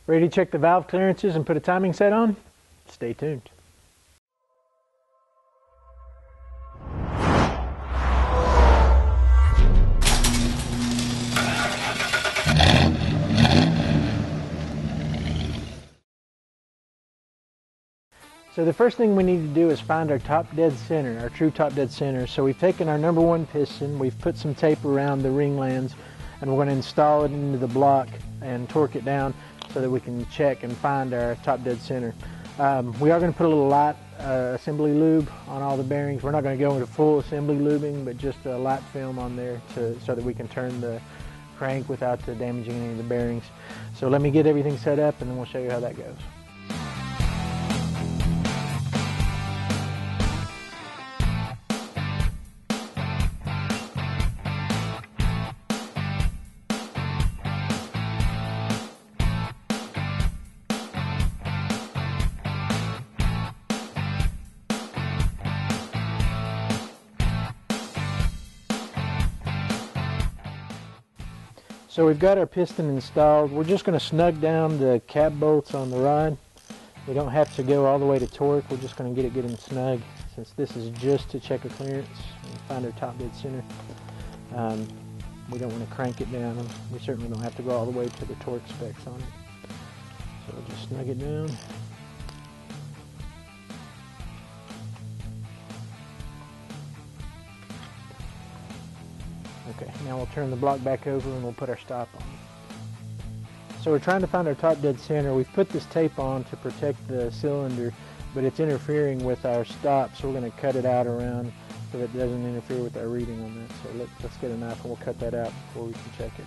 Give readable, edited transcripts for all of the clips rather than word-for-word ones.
Ready to check the valve clearances and put a timing set on? Stay tuned. So the first thing we need to do is find our top dead center, our true top dead center. So we've taken our number one piston, we've put some tape around the ring lands, and we're going to install it into the block and torque it down so that we can check and find our top dead center. We are going to put a little light assembly lube on all the bearings. We're not going to go into full assembly lubing, but just a light film on there so that we can turn the crank without damaging any of the bearings. So let me get everything set up and then we'll show you how that goes. So we've got our piston installed. We're just going to snug down the cab bolts on the rod. We don't have to go all the way to torque. We're just going to get it good and snug, since this is just to check a clearance and find our top dead center. We don't want to crank it down. We certainly don't have to go all the way to the torque specs on it. So we'll just snug it down. Okay, now we'll turn the block back over and we'll put our stop on. So we're trying to find our top dead center. We've put this tape on to protect the cylinder, but it's interfering with our stop, so we're going to cut it out around so it doesn't interfere with our reading on that. So let's get a knife and we'll cut that out before we can check it.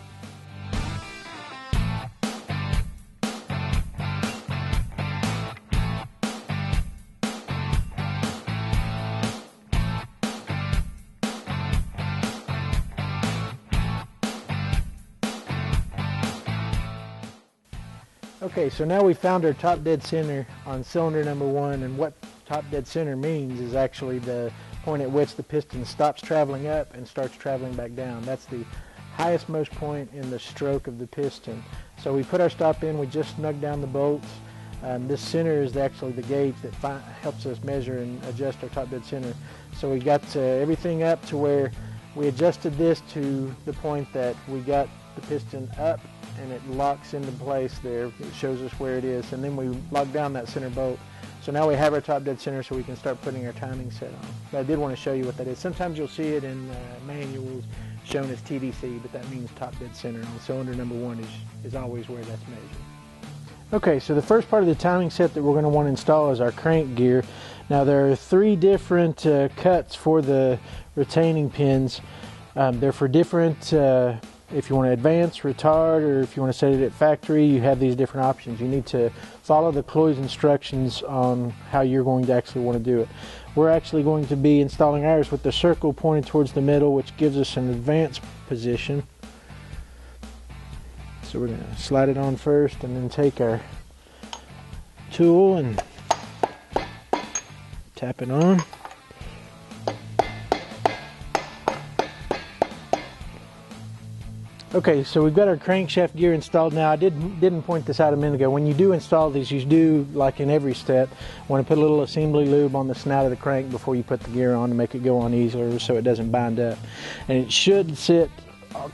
Okay, so now we found our top dead center on cylinder number one, and what top dead center means is actually the point at which the piston stops traveling up and starts traveling back down. That's the highest most point in the stroke of the piston. So we put our stop in, we just snugged down the bolts. This center is actually the gauge that helps us measure and adjust our top dead center. So we got everything up to where we adjusted this to the point that we got the piston up and it locks into place there. It shows us where it is, and then we lock down that center bolt. So now we have our top dead center, so we can start putting our timing set on. But I did want to show you what that is. Sometimes you'll see it in manuals shown as TDC, but that means top dead center. On cylinder number one is always where that's measured. Okay, so the first part of the timing set that we're going to want to install is our crank gear. Now there are three different cuts for the retaining pins. They're for different if you want to advance, retard, or if you want to set it at factory, you have these different options. You need to follow the Cloy's instructions on how you're going to actually want to do it. We're actually going to be installing ours with the circle pointed towards the middle, which gives us an advanced position. So we're going to slide it on first and then take our tool and tap it on. Okay, so we've got our crankshaft gear installed now. I didn't point this out a minute ago. When you do install these, you do, like in every step, want to put a little assembly lube on the snout of the crank before you put the gear on to make it go on easier so it doesn't bind up. And it should sit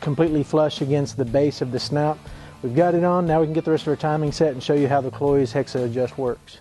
completely flush against the base of the snout. We've got it on. Now we can get the rest of our timing set and show you how the Cloy's Hexa Adjust works.